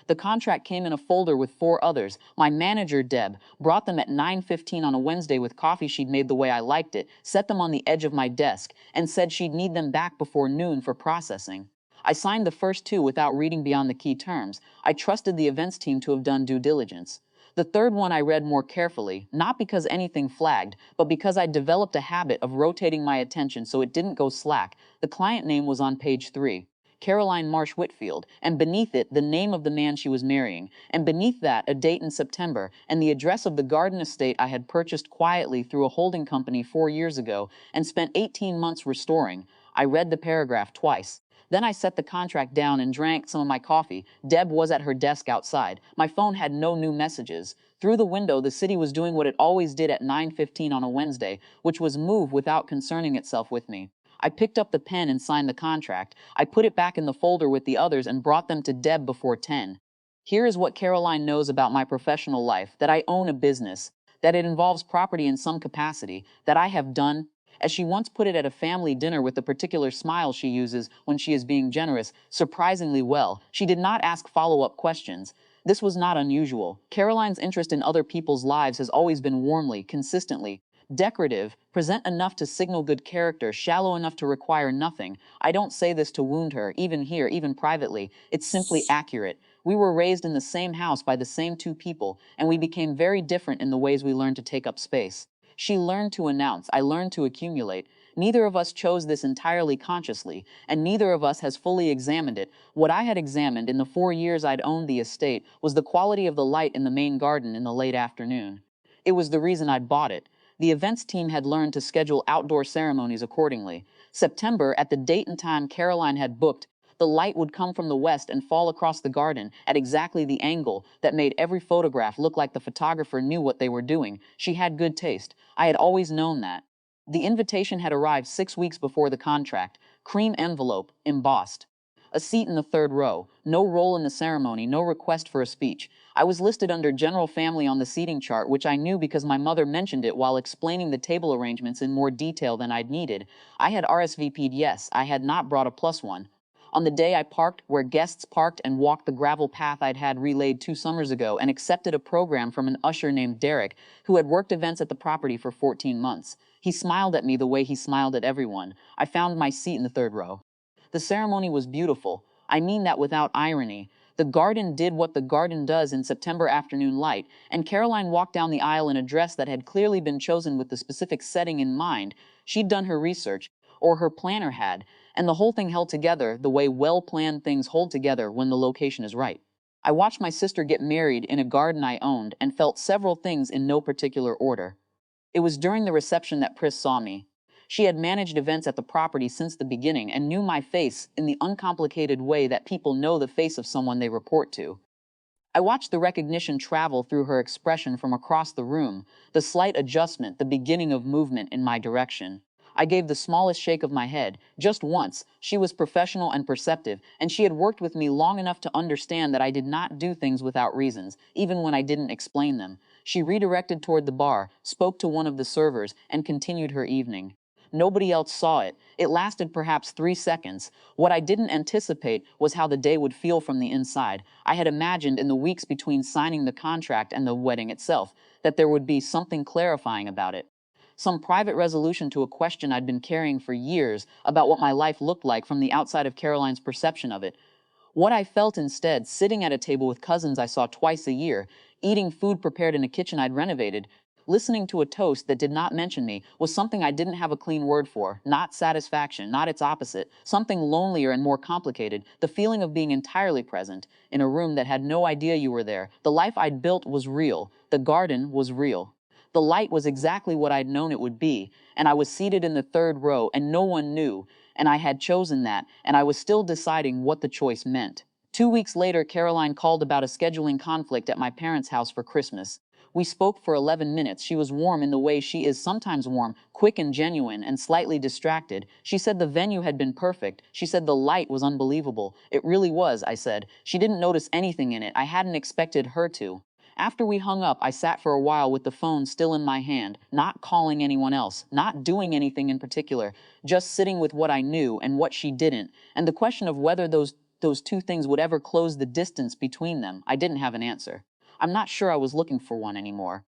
The contract came in a folder with 4 others. My manager, Deb, brought them at 9:15 on a Wednesday with coffee she'd made the way I liked it, set them on the edge of my desk, and said she'd need them back before noon for processing. I signed the first 2 without reading beyond the key terms. I trusted the events team to have done due diligence. The third one I read more carefully, not because anything flagged, but because I developed a habit of rotating my attention so it didn't go slack. The client name was on page 3. Caroline Marsh Whitfield, and beneath it, the name of the man she was marrying, and beneath that, a date in September, and the address of the garden estate I had purchased quietly through a holding company 4 years ago and spent 18 months restoring. I read the paragraph twice. Then I set the contract down and drank some of my coffee. Deb was at her desk outside. My phone had no new messages. Through the window, the city was doing what it always did at 9:15 on a Wednesday, which was move without concerning itself with me. I picked up the pen and signed the contract. I put it back in the folder with the others and brought them to Deb before 10. Here is what Caroline knows about my professional life: that I own a business, that it involves property in some capacity, that I have done, as she once put it at a family dinner with the particular smile she uses when she is being generous, surprisingly well. She did not ask follow-up questions. This was not unusual. Caroline's interest in other people's lives has always been warmly, consistently decorative, present enough to signal good character, shallow enough to require nothing. I don't say this to wound her, even here, even privately. It's simply accurate. We were raised in the same house by the same 2 people, and we became very different in the ways we learned to take up space. She learned to announce, I learned to accumulate. Neither of us chose this entirely consciously, and neither of us has fully examined it. What I had examined in the 4 years I'd owned the estate was the quality of the light in the main garden in the late afternoon. It was the reason I'd bought it. The events team had learned to schedule outdoor ceremonies accordingly. September, at the date and time Caroline had booked, the light would come from the west and fall across the garden at exactly the angle that made every photograph look like the photographer knew what they were doing. She had good taste. I had always known that. The invitation had arrived 6 weeks before the contract. Cream envelope, embossed. A seat in the 3rd row. No role in the ceremony, no request for a speech. I was listed under general family on the seating chart, which I knew because my mother mentioned it while explaining the table arrangements in more detail than I'd needed. I had RSVP'd yes. I had not brought a +1. On the day I parked where guests parked and walked the gravel path I'd had relayed 2 summers ago and accepted a program from an usher named Derek, who had worked events at the property for 14 months. He smiled at me the way he smiled at everyone. I found my seat in the 3rd row. The ceremony was beautiful. I mean that without irony. The garden did what the garden does in September afternoon light, and Caroline walked down the aisle in a dress that had clearly been chosen with the specific setting in mind. She'd done her research, or her planner had, and the whole thing held together the way well-planned things hold together when the location is right. I watched my sister get married in a garden I owned and felt several things in no particular order. It was during the reception that Pris saw me. She had managed events at the property since the beginning and knew my face in the uncomplicated way that people know the face of someone they report to. I watched the recognition travel through her expression from across the room, the slight adjustment, the beginning of movement in my direction. I gave the smallest shake of my head, just once. She was professional and perceptive, and she had worked with me long enough to understand that I did not do things without reasons, even when I didn't explain them. She redirected toward the bar, spoke to one of the servers, and continued her evening. Nobody else saw it. It lasted perhaps 3 seconds. What I didn't anticipate was how the day would feel from the inside. I had imagined in the weeks between signing the contract and the wedding itself that there would be something clarifying about it. Some private resolution to a question I'd been carrying for years about what my life looked like from the outside of Caroline's perception of it. What I felt instead, sitting at a table with cousins I saw twice a year, eating food prepared in a kitchen I'd renovated, listening to a toast that did not mention me, was something I didn't have a clean word for. Not satisfaction, not its opposite. Something lonelier and more complicated. The feeling of being entirely present in a room that had no idea you were there. The life I'd built was real. The garden was real. The light was exactly what I'd known it would be, and I was seated in the 3rd row, and no one knew, and I had chosen that, and I was still deciding what the choice meant. 2 weeks later, Caroline called about a scheduling conflict at my parents' house for Christmas. We spoke for 11 minutes. She was warm in the way she is sometimes warm, quick and genuine, and slightly distracted. She said the venue had been perfect. She said the light was unbelievable. It really was, I said. She didn't notice anything in it. I hadn't expected her to. After we hung up, I sat for a while with the phone still in my hand, not calling anyone else, not doing anything in particular, just sitting with what I knew and what she didn't, and the question of whether those those two things would ever close the distance between them. I didn't have an answer. I'm not sure I was looking for one anymore.